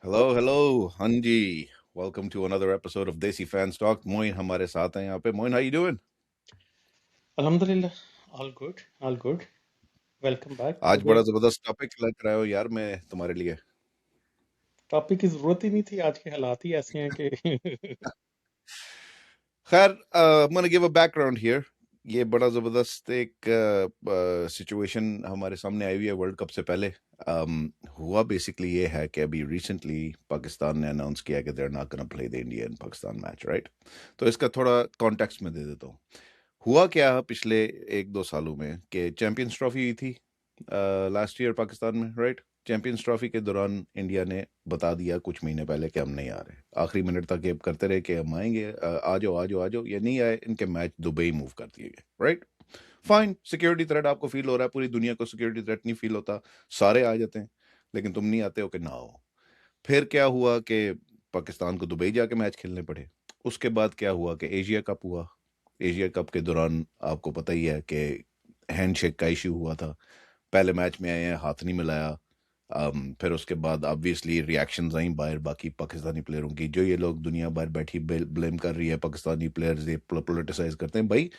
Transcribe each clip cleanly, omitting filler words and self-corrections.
Hello hello. हाँ जी। Welcome to another episode of Desi fans talk. Moin हमारे साथ हैं यहाँ पे। Moin, how you doing? Alhamdulillah, all good, all good. Welcome back. आज बड़ा जबरदस्त टॉपिक लेकर आए हो यार, मैं तुम्हारे लिए। टॉपिक की जरूरत ही नहीं थी, आज के हालात ही ऐसे हैं कि खैर, मैं गिव अ बैकग्राउंड हियर। ये बड़ा जबरदस्त एक सिचुएशन हमारे सामने आई हुई है वर्ल्ड कप से पहले। हुआ बेसिकली ये है कि अभी रिसेंटली पाकिस्तान ने अनाउंस किया कि they are not gonna play the India and Pakistan match, right? तो इसका थोड़ा कॉन्टेक्स्ट में दे देता हूँ। हुआ क्या पिछले 1-2 सालों में कि चैंपियंस ट्रॉफी हुई थी लास्ट ईयर पाकिस्तान में, राइट? चैंपियंस ट्रॉफी के दौरान इंडिया ने बता दिया कुछ महीने पहले कि हम नहीं आ रहे। आखिरी मिनट तक ये करते रहे कि हम आएंगे, आ जाओ आ जाओ आ जाओ। ये नहीं आए, इनके मैच दुबई मूव कर दिए गए, राइट? फाइन, सिक्योरिटी थ्रेट आपको फील हो रहा है, पूरी दुनिया को सिक्योरिटी थ्रेट नहीं फील होता, सारे आ जाते हैं, लेकिन तुम नहीं आते हो कि ना हो। फिर क्या हुआ कि पाकिस्तान को दुबई जाके मैच खेलने पड़े। उसके बाद क्या हुआ कि एशिया कप हुआ। एशिया कप के दौरान आपको पता ही है कि हैंडशेक का इशू हुआ था। पहले मैच में आए हैं, हाथ नहीं मिलाया। फिर उसके बाद ऑब्वियसली रिएक्शंस आई बाहर बाकी पाकिस्तानी प्लेयरों की, जो ये लोग दुनिया बाहर बैठी ब्लेम कर रही है पाकिस्तानी प्लेयर्स, ये पोलिटिसाइज करते हैं। भाई,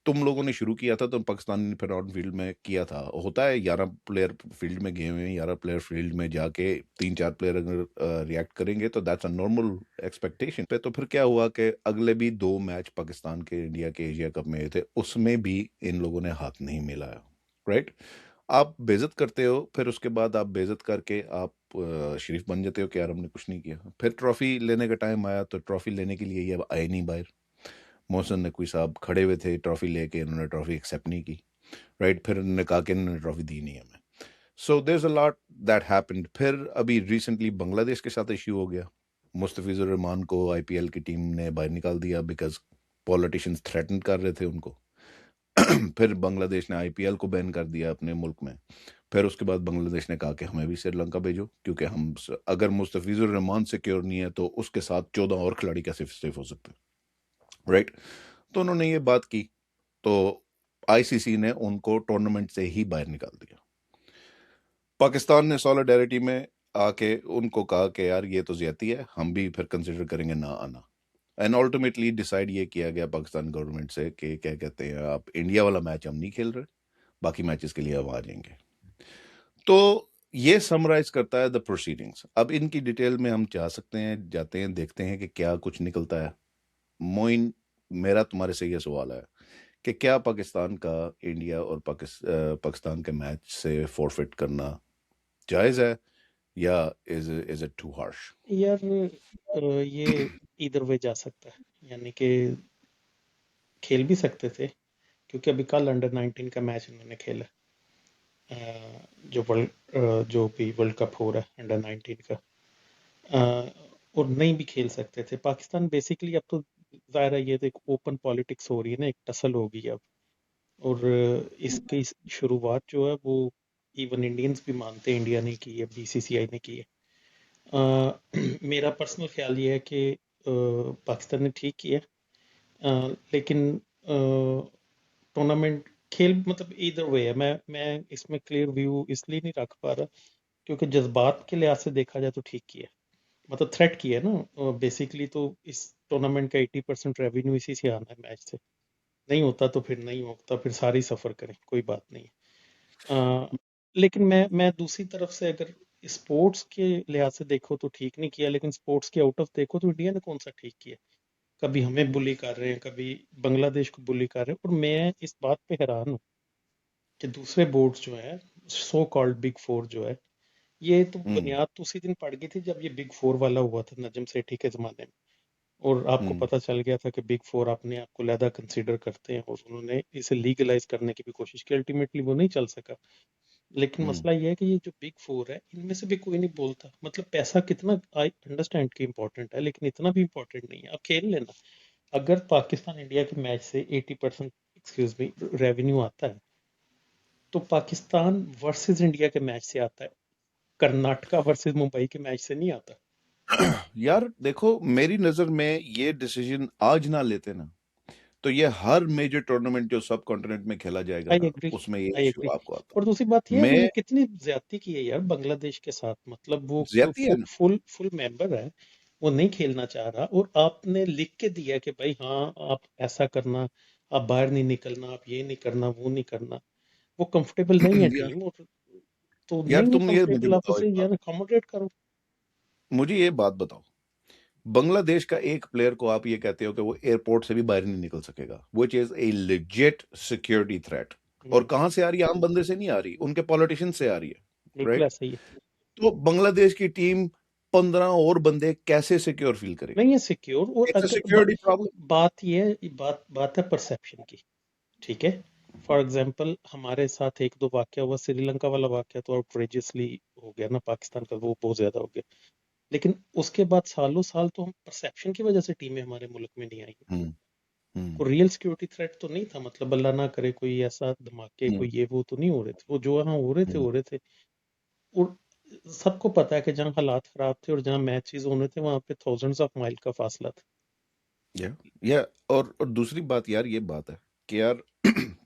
तुम लोगों ने शुरू किया था, तुम पाकिस्तान ने फिर ऑन फील्ड में किया था। होता है 11 प्लेयर फील्ड में गए हुए हैं, 11 प्लेयर फील्ड में जाके 3-4 प्लेयर अगर रिएक्ट करेंगे तो दैट्स अ नॉर्मल एक्सपेक्टेशन पे। तो फिर क्या हुआ कि अगले भी 2 मैच पाकिस्तान के इंडिया के एशिया कप में थे, उसमें भी इन लोगों ने हाथ नहीं मिलाया, राइट? आप बेइज्जत करते हो, फिर उसके बाद आप बेइज्जत करके आप शरीफ बन जाते हो कि यार हमने कुछ नहीं किया। फिर ट्रॉफी लेने का टाइम आया तो ट्रॉफी लेने के लिए ये अब आए नहीं बाहर। मोहसिन नकवी साहब खड़े हुए थे ट्रॉफी लेके, इन्होंने ट्रॉफी एक्सेप्ट नहीं की, राइट? फिर उन्होंने कहा कि इन्होंने ट्रॉफी दी नहीं हमें। So there is a lot that happened. फिर अभी रिसेंटली बांग्लादेश के साथ इश्यू हो गया। मुस्तफिजुर रहमान को आईपीएल की टीम ने बाहर निकाल दिया बिकॉज पॉलिटिशियंस थ्रेटन कर रहे थे उनको। फिर बांग्लादेश ने आईपीएल को बैन कर दिया अपने मुल्क में। फिर उसके बाद बांग्लादेश ने कहा कि हमें भी श्रीलंका भेजो, क्योंकि अगर मुस्तफिजुर रहमान सिक्योर नहीं है तो उसके साथ 14 और खिलाड़ी कैसे सेफ हो सकते हैं, राइट? तो उन्होंने ये बात की, तो आईसीसी ने उनको टूर्नामेंट से ही बाहर निकाल दिया। पाकिस्तान ने सॉलिडारिटी में आके उनको कहा कि यार ये तो ज्यादती है, हम भी फिर कंसिडर करेंगे ना आना। एंड अल्टीमेटली डिसाइड ये किया गया पाकिस्तान गवर्नमेंट से कि क्या कहते हैं, आप इंडिया वाला मैच हम नहीं खेल रहे, बाकी मैचेस के लिए हम आ जाएंगे। तो ये समराइज करता है द प्रोसीडिंग्स। अब इनकी डिटेल में हम जा सकते हैं, जाते हैं, देखते हैं कि क्या कुछ निकलता है। मोइन, मेरा तुम्हारे से ये सवाल है कि क्या पाकिस्तान का इंडिया और पाकिस्तान के मैच से फॉरफिट करना जायज़ है, या इज इट टू हार्श? यार ये इधर वे जा सकता है, यानी कि खेल भी सकते थे, क्योंकि अभी कल अंडर 19 का मैच इन्होंने खेला। जो भी वर्ल्ड कप हो रहा है अंडर 19 का, और नहीं भी खेल सकते थे। पाकिस्तान बेसिकली अब तो जाहिर है, ये तो एक ओपन पॉलिटिक्स हो रही है ना, एक टसल हो गई अब। और इसकी शुरुआत जो है वो इवन इंडियंस भी मानते हैं इंडिया ने की है, बीसीसीआई ने की है। मेरा पर्सनल ख्याल ये है कि पाकिस्तान ने ठीक किया, लेकिन टूर्नामेंट खेल मतलब इधर वे है। मैं इसमें क्लियर व्यू इसलिए नहीं रख पा रहा, क्योंकि जज्बात के लिहाज से देखा जाए तो ठीक किया, मतलब थ्रेट किया है ना। बेसिकली तो इस टूर्नामेंट का 80% रेवेन्यू इसी से आना है, मैच से। नहीं होता तो फिर नहीं होता, फिर सारी सफर करें, कोई बात नहीं है। लेकिन मैं दूसरी तरफ से अगर स्पोर्ट्स के लिहाज से देखो तो ठीक नहीं किया, लेकिन स्पोर्ट्स के आउट ऑफ देखो तो इंडिया ने कौन सा ठीक किया। कभी हमें बुली कर रहे हैं, कभी बांग्लादेश को बुली कर रहे हैं। और मैं इस बात पे हैरान हूँ कि दूसरे बोर्ड्स जो है, सो कॉल्ड बिग फोर जो है, ये तो हम्म। बुनियाद तो उसी दिन पड़ गई थी जब ये बिग फोर वाला हुआ था नजम सेठी के जमाने में। और आपको हम्म। पता चल गया था कि बिग फोर अपने आप को लहदा कंसीडर करते हैं, और उन्होंने इसे लीगलाइज करने की भी कोशिश की। अल्टीमेटली वो नहीं चल सका। लेकिन हम्म। मसला ये है कि ये जो बिग फोर है, इनमें से भी कोई नहीं बोलता। मतलब पैसा कितना, आई अंडरस्टैंड कि इंपॉर्टेंट है, लेकिन इतना भी इंपॉर्टेंट नहीं है। अब खेल लेना। अगर पाकिस्तान इंडिया के मैच से 80% एक्सक्यूज मी रेवेन्यू आता है, तो पाकिस्तान वर्सेस इंडिया के मैच से आता है, कर्नाटका वर्सेस मुंबई के मैच से नहीं आता। यार देखो, मेरी नज़र में ये डिसीजन आज ना लेते ना, तो ये हर मेजर टूर्नामेंट जो सब कॉन्टिनेंट में खेला जाएगा आई ना, एग्री, उसमें ये आई इश्यू एग्री। आपको आता और दूसरी बात ये है, मैं उन्होंने कितनी ज्यादती की है यार बांग्लादेश के साथ, मतलब वो ज्यादती है ना। फुल फुल मेंबर है, वो नहीं खेलना चाह रहा और आपने लिख के दिया कि भाई हाँ आप ऐसा करना, आप बाहर नहीं निकलना, आप ये नहीं करना, वो नहीं करना। वो कंफर्टेबल नहीं है यार टीम, और तो यार नहीं है तुम ये मुझे कंफर्टेबल, आप बताओ एक उसे बात, यार अकोमोडेट करो। मुझे ये बात बताओ, बांग्लादेश का एक प्लेयर को आप ये कहते हो कि वो एयरपोर्ट से भी बाहर नहीं निकल सकेगा, which is a legit security threat. और कहां से आ रही है? आम बंदे से नहीं आ रही, उनके पॉलिटिशियन से आ रही है, बिल्कुल राइट? ऐसा ही है। तो बांग्लादेश की टीम 15 और बंदे कैसे सिक्योर फील करेगी? नहीं है सिक्योर, और इट्स अ अगर सिक्योरिटी प्रॉब्लम। बात ये है, बात है परसेप्शन की, ठीक है। फॉर एग्जाम्पल हमारे साथ एक दो वाक्य हुआ, श्रीलंका वाला वाक्य तो आउटरेजियसली हो गया ना, पाकिस्तान का वो बहुत ज्यादा हो गया। लेकिन उसके बाद सालों साल तो हम परसेप्शन की वजह से टीमें हमारे मुल्क में नहीं आई। हम्म हम्म कोई रियल सिक्योरिटी थ्रेट तो नहीं था, मतलब अल्लाह ना करे कोई ऐसा धमाके हम्म कोई ये वो तो नहीं हो रहे थे, वो जो हाँ हो रहे थे हम्म हो रहे थे। और सबको पता है कि जहाँ हालात खराब थे और जहाँ मैचेस होने थे वहां पे थाउजेंड्स ऑफ माइल का फासला था। या या और दूसरी बात यार, ये बात है कि यार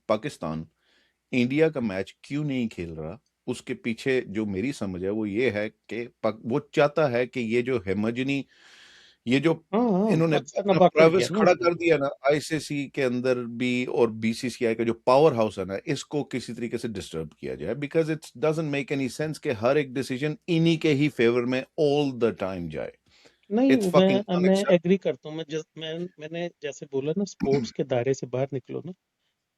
पाकिस्तान इंडिया का मैच क्यों नहीं खेल रहा? उसके पीछे जो मेरी समझ है वो ये है कि वो चाहता है कि ये जो हेमोजेनी, ये जो हाँ हाँ, इन्होंने पाकिस्तान अपना अब आके लग गया प्रेवेस ना खड़ा इसमें। कर दिया ना आईसीसी के अंदर भी, और बीसीसीआई का जो पावर हाउस है ना, इसको किसी तरीके से डिस्टर्ब किया जाए, because it doesn't make any sense कि हर एक डिसीजन इन्हीं के ही फेवर में ऑल द टाइम जाए। नहीं, इट्स फकिंग मैं अनएक्सेप्टेबल। एग्री करता हूँ। मैंने जैसे बोला ना, स्पोर्ट्स के दायरे से बाहर निकलो ना,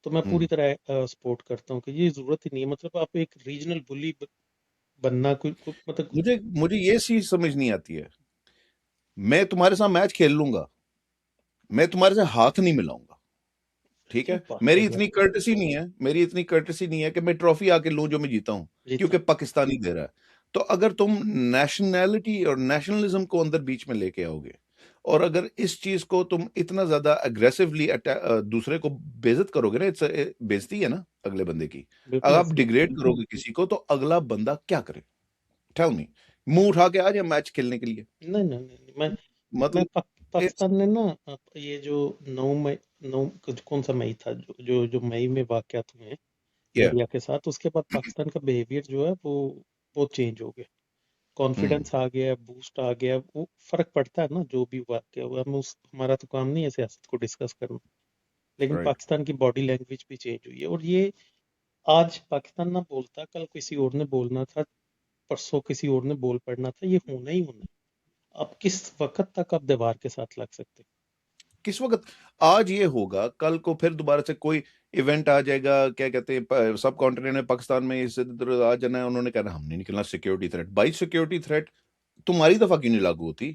तो मैं पूरी हम्म तरह सपोर्ट करता हूँ कि ये जरूरत ही नहीं है। मतलब आप एक रीजनल बुली बनना कोई मतलब मुझे मुझे ये चीज समझ नहीं आती है। मैं तुम्हारे साथ मैच खेल लूंगा, मैं तुम्हारे से हाथ नहीं मिलाऊंगा, ठीक अजीब है? बात है मेरी यार। इतनी कर्टसी नहीं है, मेरी इतनी कर्टसी नहीं है कि मैं ट्रॉफी आके लूं जो मैं जीता हूं, जीता क्योंकि पाकिस्तानी दे रहा है। तो अगर तुम नेशनैलिटी और नेशनलिज्म को अंदर बीच में लेके आओगे, और अगर इस चीज को तुम इतना ज्यादा अग्रेसिवली दूसरे को बेइज्जत करोगे ना, इट्स बेइज्जती है ना अगले बंदे की। अगर बिल्कुल आप ऐसे ही। डिग्रेड करोगे किसी को, तो अगला बंदा क्या करे? Tell me. मुंह उठा के आ जाए मैच खेलने के लिए? नहीं नहीं नहीं नहीं, मैं मतलब इट्स पाकिस्तान ने ना ये जो 9 मई, 9 कौन सा मई था, जो मई में वाकयात हुए हैं या इंडिया के साथ, उसके बाद पाकिस्तान का बिहेवियर जो है वो बहुत चेंज हो गया। हम्म कॉन्फिडेंस आ गया, बूस्ट आ गया, वो फर्क पड़ता है ना जो भी वाकया हुआ। हमारा तो काम नहीं है सियासत को डिस्कस करना, लेकिन राइट। पाकिस्तान की बॉडी लैंग्वेज भी चेंज हुई है। और ये आज पाकिस्तान ना बोलता, कल किसी और ने बोलना था, परसों किसी और ने बोल पड़ना था, ये होना ही होना है। अब किस वक्त तक आप दीवार के साथ लग सकते किस वक्त? आज ये होगा, कल को फिर दोबारा से कोई इवेंट आ जाएगा, क्या कहते हैं, सब कॉन्टिनेंट में पाकिस्तान में इस इधर आ जाना है, उन्होंने कहना हम नहीं निकलना, सिक्योरिटी थ्रेट। भाई सिक्योरिटी थ्रेट तुम्हारी दफा क्यों नहीं लागू होती?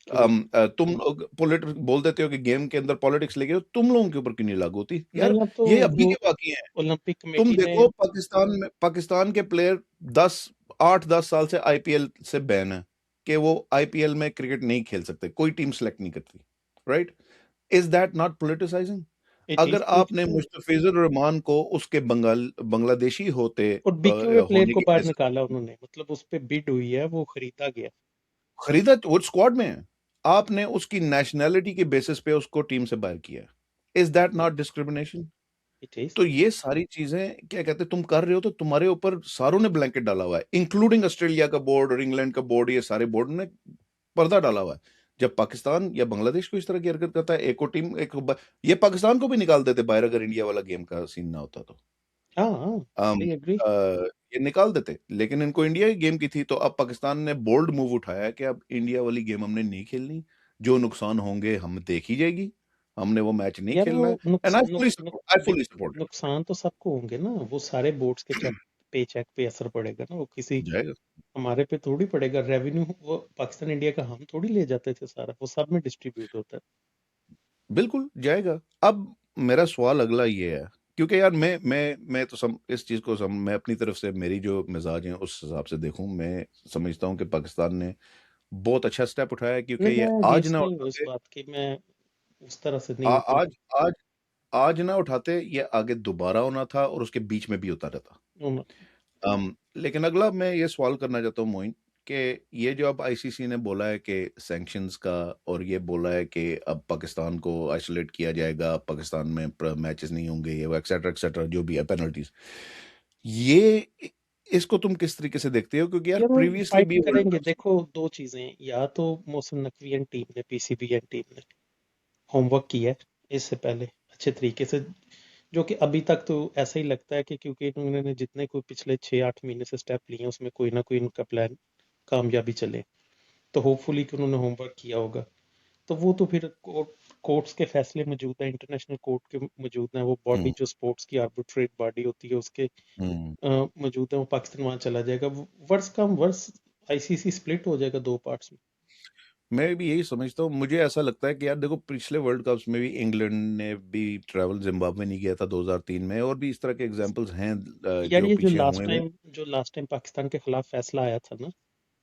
क्यों? तुम लोग पॉलिटिक्स बोल देते हो कि गेम के अंदर पॉलिटिक्स लेके, तुम लोगों के ऊपर क्यों नहीं लागू होती यार? नहीं, अब तो ये अभी जो के बाकी हैं। ओलंपिक तुम कमेटी ने, देखो पाकिस्तान में, पाकिस्तान के प्लेयर 10 8 10 साल से आईपीएल से बैन है, कि वो आईपीएल में क्रिकेट नहीं खेल सकते, कोई टीम सेलेक्ट नहीं करती, right? Is that not politicising? It अगर इज आपने मुस्तफिजुर रहमान को उसके बांग्लादेशी होते और बिके हुए प्लेयर होने को की बाहर वजह से निकाला उन्होंने, मतलब उस पे बिड हुई है, वो खरीदा गया। खरीदा, वो स्क्वाड में है, आपने उसकी नेशनैलिटी के बेसिस पे उसको टीम से बाहर किया, is that not discrimination? It is. तो ये सारी चीजें क्या कहते हैं तुम कर रहे हो, तो तुम्हारे ऊपर सारों ने ब्लैंकेट डाला हुआ है, इंक्लूडिंग ऑस्ट्रेलिया का बोर्ड और इंग्लैंड का बोर्ड, ये सारे बोर्ड ने पर्दा डाला हुआ है। जब पाकिस्तान या बांग्लादेश को इस तरह की हरकत करता है, एक और टीम ये पाकिस्तान को भी निकाल देते बाहर, अगर इंडिया वाला गेम का सीन ना होता तो। हाँ हाँ, अम, आई एग्री। अ, ये निकाल देते, लेकिन इनको इंडिया की गेम की थी, तो अब पाकिस्तान ने बोल्ड मूव उठाया है कि अब इंडिया वाली गेम हमने नहीं खेलनी, जो नुकसान होंगे हम देखी जाएगी, हमने वो मैच नहीं यार वो खेलना है। एंड आई फुली सपोर्ट नुकसान तो सबको होंगे ना, वो सारे बोर्ड्स के चेक पे चेक पे असर पड़ेगा ना, वो किसी इट। जाएगा, हमारे पे थोड़ी पड़ेगा। रेवेन्यू वो पाकिस्तान इंडिया का हम थोड़ी ले जाते थे सारा, वो सब में डिस्ट्रीब्यूट होता है। बिल्कुल जाएगा। अब मेरा सवाल अगला ये है, क्योंकि यार मैं तो इस चीज को मैं अपनी तरफ से, मेरी जो मिजाज है उस हिसाब से देखूं, मैं समझता हूं कि पाकिस्तान ने बहुत अच्छा स्टेप उठाया है, क्योंकि नहीं, मैं ये आज अगेंस्ट ना नहीं हूँ इस उठाते, बात की, मैं उस तरह से नहीं हूँ कि आज आज आज ना उठाते, ये आगे दोबारा होना था और उसके बीच में भी होता रहता। हूँ। लेकिन अगला मैं ये सवाल करना चाहता हूँ मोइन, कि ये जो अब आईसीसी ने बोला है कि सैंक्शंस का, और ये बोला है कि अब पाकिस्तान को आइसोलेट किया जाएगा, पाकिस्तान में मैचेस नहीं होंगे, ये वो एक्सेट्रा जो भी है पेनल्टीज, ये इसको तुम किस तरीके से देखते हो? क्योंकि यार यार वो प्रीवियसली फाइट भी वर्ल्ड करेंगे। कप। देखो दो चीजें हैं, या तो मोहसिन नकवी एंड टीम ने, पीसीबी एंड टीम ने होमवर्क किया है इससे पहले अच्छे तरीके से, जो कि अभी तक तो ऐसा ही लगता है कि क्योंकि इन्होंने जितने कोई पिछले 6-8 महीने से स्टेप लिए हैं उसमें कोई ना कोई इनका प्लान कामयाबी चले, तो होपफुली कि उन्होंने होमवर्क किया होगा। तो वो तो फिर कोर्ट्स के फैसले मौजूद है, इंटरनेशनल कोर्ट के मौजूद है, वो बॉडी हम्म जो स्पोर्ट्स की आर्बिट्रेट बॉडी होती है उसके हम्म मौजूद है, वो पाकिस्तान वहां चला जाएगा। वर्ष कम वर्ष आईसीसी स्प्लिट हो जाएगा दो पार्ट्स में। मैं भी यही समझता हूँ। मुझे ऐसा लगता है कि यार देखो, पिछले वर्ल्ड कप्स में भी इंग्लैंड ने भी ट्रैवल जिम्बाब्वे नहीं किया था 2003 में, और भी इस तरह के एग्जांपल्स हैं यार जो ये पीछे हुए हैं। जो लास्ट टाइम पाकिस्तान के खिलाफ फैसला आया था ना,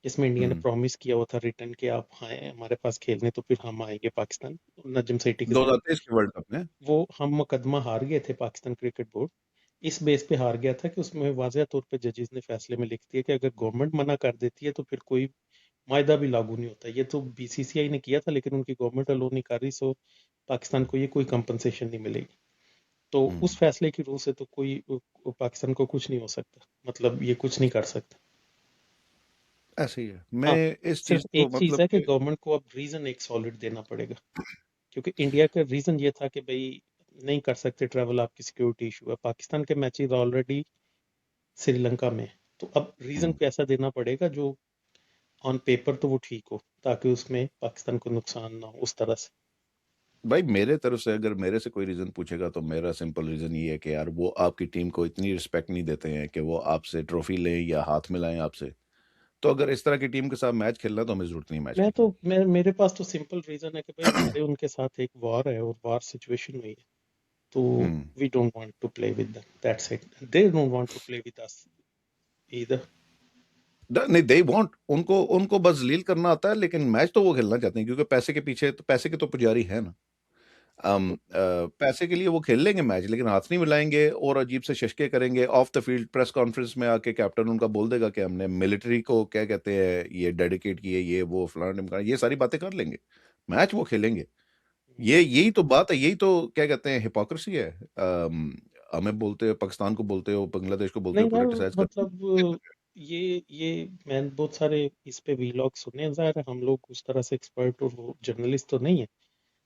जिसमें इंडिया ने हम्म प्रॉमिस किया हुआ था रिटर्न के आप आए हमारे पास खेलने तो फिर हम आएंगे पाकिस्तान, नजम सेठी के साथ। 2023 के वर्ल्ड कप में। वो हम मुकदमा हार गए थे, पाकिस्तान क्रिकेट बोर्ड इस बेस पे हार गया था कि उसमें वाज़ह तौर पे जजेस ने फैसले में लिख दिया कि अगर गवर्नमेंट मना कर देती है तो फिर कोई मायदा भी लागू नहीं होता। ये तो बीसीसीआई ने किया था लेकिन उनकी गवर्नमेंट अलो नहीं कर रही, सो पाकिस्तान को ये कोई कंपनसेशन नहीं मिलेगी। तो उस हम्म फैसले की रूह से तो कोई पाकिस्तान को कुछ नहीं हो सकता, मतलब ये कुछ नहीं कर सकता। ऐसे ही है। हाँ, मैं इस सिर्फ चीज को एक चीज मतलब है कि कि गवर्नमेंट को अब रीजन एक सॉलिड देना पड़ेगा, क्योंकि इंडिया का रीजन ये था कि भाई नहीं कर सकते ट्रैवल, आपकी सिक्योरिटी इशू है। पाकिस्तान के मैचेस ऑलरेडी श्रीलंका में है, तो अब रीजन हम्म, को ऐसा देना पड़ेगा जो ऑन पेपर तो वो ठीक हो, ताकि उसमें पाकिस्तान को नुकसान ना हो उस तरह से। भाई मेरे तरफ से अगर मेरे से कोई रीजन पूछेगा तो मेरा सिंपल रीजन ये है कि यार वो आपकी टीम को इतनी रिस्पेक्ट नहीं देते हैं कि वो आपसे ट्रॉफी लें या हाथ मिलाएं आपसे। तो अगर इस तरह की टीम के साथ मैच खेलना है तो हमें जरूरत नहीं मैच खेलने की। मेरे पास तो सिंपल रीजन है कि भाई हमारे उनके साथ एक वॉर है और वॉर सिचुएशन हुई है, तो hmm we don't want to play with them, that's it. They don't want to play with us either. नहीं, दे वांट, उनको उनको बस जलील करना आता है, लेकिन मैच तो वो खेलना चाहते हैं क्योंकि पैसे के पीछे तो, पैसे के तो पुजारी है ना। पैसे के लिए वो खेल लेंगे मैच, लेकिन हाथ नहीं मिलाएंगे और अजीब से शशके करेंगे। Of the field press conference में आके कैप्टन उनका बोल देगा कि हमने मिलिट्री को क्या कहते हैं ये डेडिकेट किए, ये वो फलाना ढिमकाना, ये सारी बातें कर लेंगे। मैच वो खेलेंगे। ये यही तो बात है, यही तो क्या कहते हैं हिपोक्रेसी है। हमें बोलते हो, पाकिस्तान को बोलते हो, बांग्लादेश को बोलते हो, नहीं यार, पोलिटिसाइज करते मतलब ये ये मैंने बहुत सारे इस पे वीलॉग सुने हैं। ज़ाहिर है हम लोग उस तरह से एक्सपर्ट और जर्नलिस्ट तो नहीं है,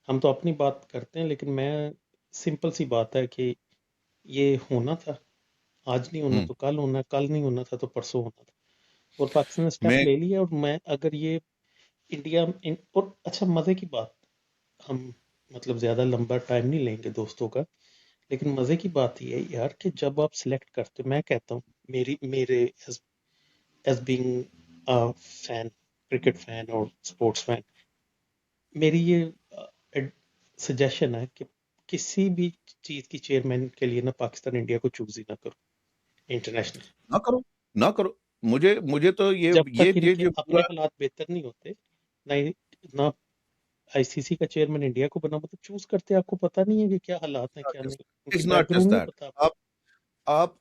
हम तो अपनी बात करते हैं, लेकिन मैं सिंपल सी बात है कि ये होना था, आज नहीं होना हम्म तो कल होना, कल नहीं होना था तो परसों होना था, और पाकिस्तान ने स्टेप मैं ले लिया। और मैं अगर ये और अच्छा मजे की बात, हम मतलब ज्यादा लंबा टाइम नहीं लेंगे दोस्तों का, लेकिन मजे की बात ये है यार कि जब आप सिलेक्ट करते हो, मैं कहता हूँ मेरे as being a fan, cricket fan और स्पोर्ट्स फैन, मेरी ये सजेशन है कि किसी भी चीज की चेयरमैन के लिए ना पाकिस्तान इंडिया को चूज ही ना करो इंटरनेशनल, ना करो, ना करो। मुझे मुझे तो जब तक ये इनके जो अपने पूरा, हालात बेहतर नहीं होते ना। ना आईसीसी का चेयरमैन इंडिया को बना, मतलब चूज करते, आपको पता नहीं है कि क्या हालात हैं क्या नहीं, उनकी इट्स नॉट जस्ट बैकग्राउंड नहीं दैट। पता आपको। आप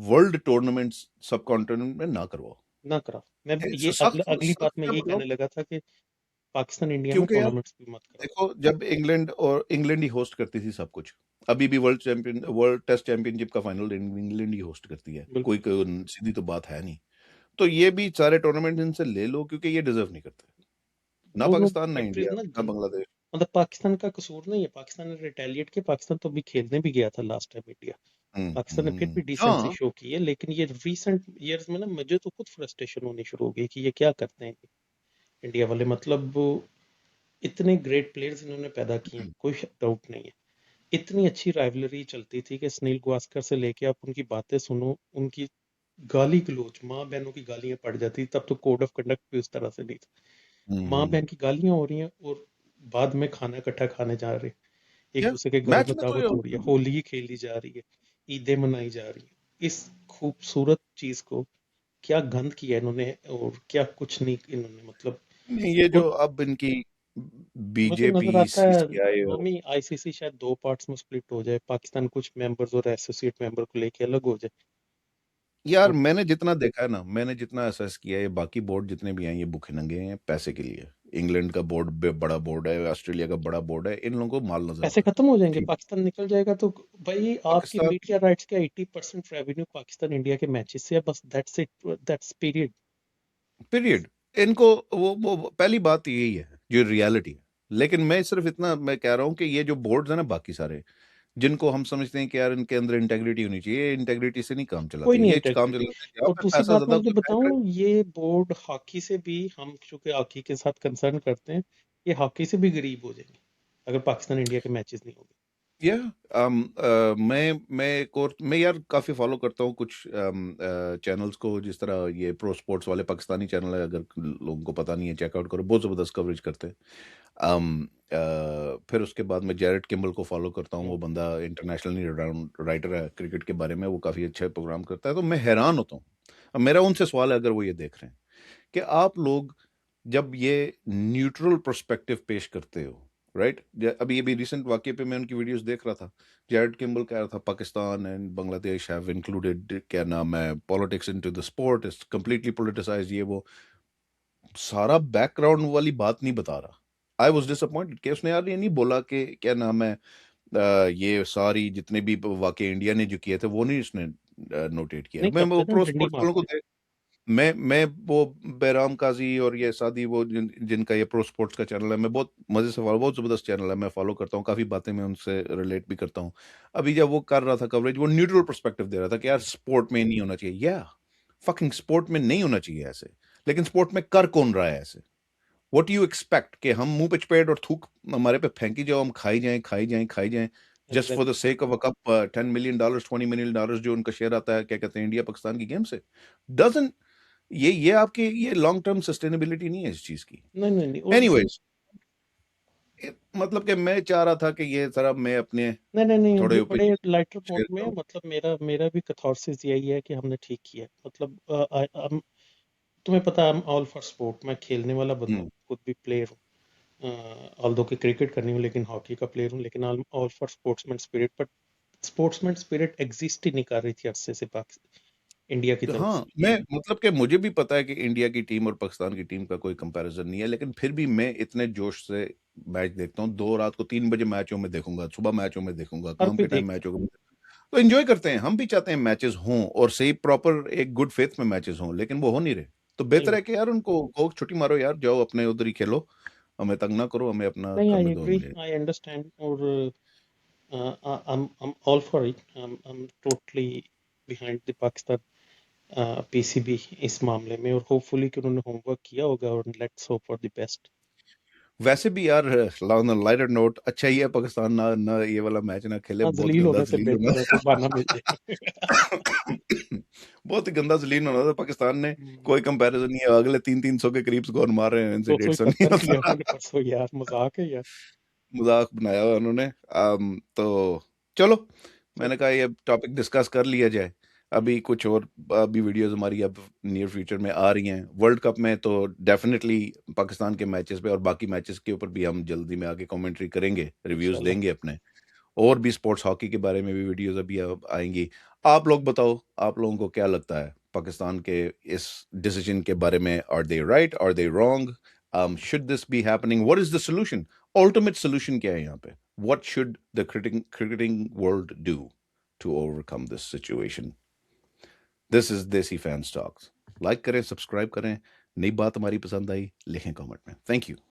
वर्ल्ड टूर्नामेंट्स सब कॉन्टिनेंट में ना करवाओ। ना करा, मैं ये सख्त अगली सख्त बात मैं मैं यही बोल रहा हूँ। कहने लगा था कि पाकिस्तान इंडिया में क्योंकि यार टूर्नामेंट्स भी मत कराओ। देखो, जब इंग्लैंड ही होस्ट करती थी सब कुछ, अभी भी वर्ल्ड टेस्ट चैंपियनशिप का फाइनल इंग्लैंड ही होस्ट करती है, बिल्कुल। कोई सीधी तो बात है नहीं। तो ये भी सारे टूर्नामेंट इनसे ले लो, क्योंकि ये डिजर्व नहीं करते, ना दोनों पाकिस्तान ना कंट्रीज इंडिया ना ना बांग्लादेश। मतलब पाकिस्तान का कसूर नहीं है, पाकिस्तान ने रिटेलिएट किया, पाकिस्तान तो अभी खेलने भी गया था लास्ट टाइम इंडिया, पाकिस्तान ने फिर भी डिसेंसी हाँ। शो की है। लेकिन ये रीसेंट ईयर्स में ना मुझे तो खुद फ्रस्ट्रेशन होनी शुरू हो गई कि ये क्या करते हैं इंडिया वाले, मतलब वो इतने ग्रेट प्लेयर्स इन्होंने पैदा किए हैं, कोई डाउट नहीं है। इतनी अच्छी राइवलरी चलती थी कि सुनील गावस्कर से लेके आप उनकी बातें सुनो, उनकी गाली गलौज, माँ बहनों की गालियां पड़ जाती, तब तो कोड ऑफ कंडक्ट भी उस तरह से नहीं था। माँ हम्म, बहन की गालियां हो रही हैं और बाद में खाना इकट्ठा खाने जा रहे हैं, एक क्या दूसरे के घर मैच में में तो दावत हो रही है, होली खेली जा रही है, ईदें मनाई जा रही है। इस खूबसूरत चीज को क्या गंद किया इन्होंने, और क्या कुछ नहीं इन्होंने, मतलब। नहीं, ये जो और अब इनकी मुझे बीजेपी नजर आता है सीसीआई और मम्मी आईसीसी शायद दो पार्ट्स में स्प्लिट हो जाए, पाकिस्तान कुछ मेंबर्स और एसोसिएट मेंबर को लेके अलग हो जाए। यार और मैंने जितना देखा है ना, मैंने जितना असेस किया है, ये बाकी बोर्ड जितने भी हैं ये भूखे नंगे हैं पैसे के लिए। इंग्लैंड का बोर्ड बड़ा बोर्ड है, ऑस्ट्रेलिया का बड़ा बोर्ड है, इन लोगों को माल नजर पैसे आता है। खत्म हो जाएंगे, ठीक। पाकिस्तान निकल जाएगा तो भाई आपकी पाकिस्तान। मीडिया राइट्स का 80% रेवेन्यू पाकिस्तान इंडिया के मैचेस से है, बस that's it, that's period. Period. इनको वो पहली बात यही है जो रियलिटी है। लेकिन मैं सिर्फ इतना मैं कह रहा हूँ कि ये जो बोर्ड्स है ना बाकी सारे, जिनको हम समझते हैं कि यार इनके अंदर इंटेग्रिटी होनी चाहिए, इंटेग्रिटी से नहीं काम कोई चलाते, नहीं ये काम इंटेग्रिटी। चलाते हैं जहाँ और पे दूसरी पैसा बात मैं ज्यादा तुझे होता है, बताऊं, ये बोर्ड हॉकी से भी, हम चूंकि हॉकी के साथ कंसर्न करते हैं, ये हॉकी से भी गरीब हो जाएंगे अगर पाकिस्तान इंडिया के मैचेस नहीं होंगे। या मैं एक और मैं यार काफी फॉलो करता हूँ कुछ चैनल्स को, जिस तरह ये प्रो स्पोर्ट्स वाले पाकिस्तानी चैनल है, अगर लोगों को पता नहीं है चेकआउट करो, बहुत जबरदस्त कवरेज करते हैं। फिर उसके बाद मैं जैरेट किम्बल को फॉलो करता हूँ, वो हम्म। बंदा इंटरनेशनली राइटर है क्रिकेट के बारे में, वो काफी अच्छा प्रोग्राम करता है, तो मैं हैरान होता हूँ। अब मेरा उनसे सवाल है, अगर वो ये देख रहे हैं कि आप लोग जब ये न्यूट्रल पर्सपेक्टिव पेश करते हो, राइट, अभी अभी रिसेंट वाकये पे मैं उनकी वीडियोस देख रहा था। जैरेड किम्बल कह रहा था Pakistan and Bangladesh have included, क्या नाम है, politics into the sport, it's completely politicised, ये वो सारा बैकग्राउंड वाली बात नहीं बता रहा। आई वॉज डिसअपॉइंटेड कि उसने यार ये नहीं बोला कि क्या नाम है, ये सारी जितने भी वाकये इंडिया ने जो किए थे वो नहीं उसने नोटेट किया। नहीं मैं वो करते ना, प्रो डंडी स्पोर्ट्स वालों को मारते हैं। मैं वो बैराम काजी और ये सादी, वो जिनका ये प्रो स्पोर्ट्स का चैनल है, मैं बहुत मजे से फॉलो, बहुत जबरदस्त चैनल है, मैं फॉलो करता हूँ, काफी बातें मैं उनसे रिलेट भी करता हूँ। अभी जब वो कर रहा था कवरेज, वो न्यूट्रल पर्सपेक्टिव दे रहा था कि यार स्पोर्ट में नहीं होना चाहिए, या फकिंग स्पोर्ट में नहीं होना चाहिए ऐसे, लेकिन स्पोर्ट में कर कौन रहा है ऐसे? व्हाट यू एक्सपेक्ट कि हम मुंह पे चपेट और थूक हमारे पे फेंकी जाओ, हम खाई जाएं खाई जाएं खाई जाएं, just for the exactly. Sake of a cup, $10 million $20 million जो उनका शेयर आता है, क्या कहते हैं, इंडिया पाकिस्तान की गेम से। डजन ये आपकी ये लॉन्ग टर्म सस्टेनेबिलिटी नहीं है इस चीज की। नहीं नहीं नहीं, और एनीवेज, मतलब कि मैं चाह रहा था कि ये जरा मैं अपने नहीं नहीं नहीं, थोड़े ये बड़े ओपिनियन लाइटर मोड शेयर में है। करूं। मतलब मेरा मेरा भी कैथारसिस यही है कि हमने ठीक किया है। मतलब तुम्हें पता है, ऑल फॉर स्पोर्ट, मैं खेलने वाला बंदा हूँ, हम्म। खुद भी प्लेयर हूँ, ऑल्दो कि क्रिकेट करनी हूँ, लेकिन हॉकी का प्लेयर हूँ। लेकिन all for sportsman spirit, but sportsman spirit exist ही नहीं कर रही थी अरसे से पाकिस्तान इंडिया की तो तरफ हाँ, से। मैं मतलब कि मुझे भी पता है कि इंडिया की टीम और पाकिस्तान की टीम का कोई कंपैरिजन नहीं है, लेकिन फिर भी मैं इतने जोश से मैच देखता हूँ, 2 रात को 3 बजे मैचों में देखूंगा, सुबह मैचों में देखूंगा, हर काम कोई के टाइम देखता है। मैच होगा, तो एंजॉय करते हैं। हम भी चाहते हैं मैचेस हों और सही प्रॉपर एक गुड फेथ में मैचेस हों, लेकिन वो हो नहीं रहे। तो नहीं बेहतर हो है कि यार उनको को छुट्टी मारो यार, जाओ अपने उधर ही खेलो, हमें तंग ना करो, हमें अपना नहीं, आई करने दो, एग्री, हमें। I understand. और I'm all for it. I'm totally behind the Pakistan PCB इस मामले में, और होपफुली कि उन्होंने होमवर्क किया होगा, और let's hope for the best. वैसे भी यार, ऑन लाइटर नोट, अच्छा ही है पाकिस्तान ना ना ये वाला मैच ना खेले, हाँ, बहुत जलील गंदा होने से जलील होना। बेहतर है, कोई बहाना मिल जाए। बहुत ही गंदा जलील होना था पाकिस्तान ने। हम्म, कोई कंपैरिजन नहीं है, अगले 300-300 के करीब स्कोर मार रहे हैं, इनसे 150 नहीं 271 किया होता। उन्होंने परसों, यार मजाक है यार। मजाक बनाया हुआ उन्होंने। तो चलो, चल। मैंने कहा ये टॉपिक डिस्कस कर लिया जाए। हम्म, अभी कुछ और अभी वीडियोस हमारी अब नियर फ्यूचर में आ रही हैं वर्ल्ड कप में, तो डेफिनेटली पाकिस्तान के मैचेस पे और बाकी मैचेस के ऊपर भी हम जल्दी में आगे कमेंट्री करेंगे, रिव्यूज इंशाल्लाह। देंगे अपने। और भी स्पोर्ट्स हॉकी के बारे में भी वीडियोस अभी अब आएंगी। आप लोग बताओ, आप लोगों को क्या लगता है पाकिस्तान के इस डिसीजन के बारे में? Are they right, are they wrong? Should this be happening? What is the solution? Ultimate solution क्या है यहाँ पे? What should the cricketing world do to overcome this situation? This is desi fan stocks. Like करें, subscribe करें। नई बात हमारी पसंद आई, लिखें कमेंट में। Thank you.